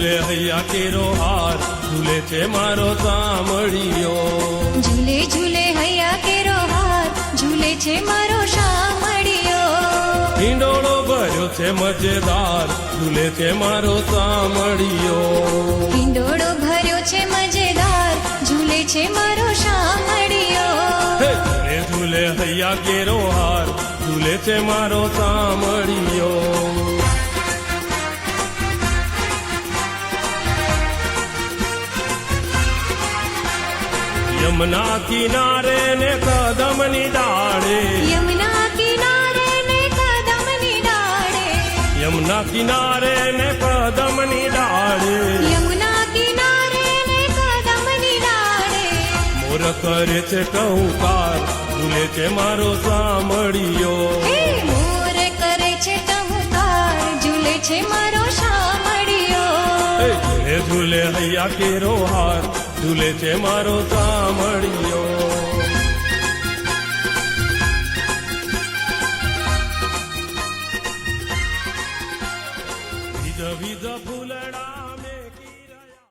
ઝૂલે હૈયા કેરો હાર ઝૂલે છે મારો સામળિયો ઝૂલે ઝૂલે હૈયા કેરો હાર ઝૂલે છે મારો શામળિયો હિંડોળો ભર્યો છે મજેદાર ઝૂલે છે મારો સામળિયો હિંડોળો ભર્યો છે મજેદાર ઝૂલે છે મારો શામળિયો ઝૂલે ઝૂલે હૈયા કેરો હાર ઝૂલે છે મારો સામળિયો યમુના કિનારે ને કદમની ડાળે યમુના કિનારે ને કદમની ડાળે યમુના કિનારે ને કદમની ડાળે યમુના કિનારે ને કદમની ડાળે મોર કરે છે ટહુકાર ઝૂલે છે મારો સામળિયો હે મોર કરે છે ટહુકાર ઝૂલે છે મારો શામળિયો ઝૂલે ઝૂલે હૈયા કેરો હાર ઝૂલે છે મારો સામળિયો વિધ વિધ ફૂલડા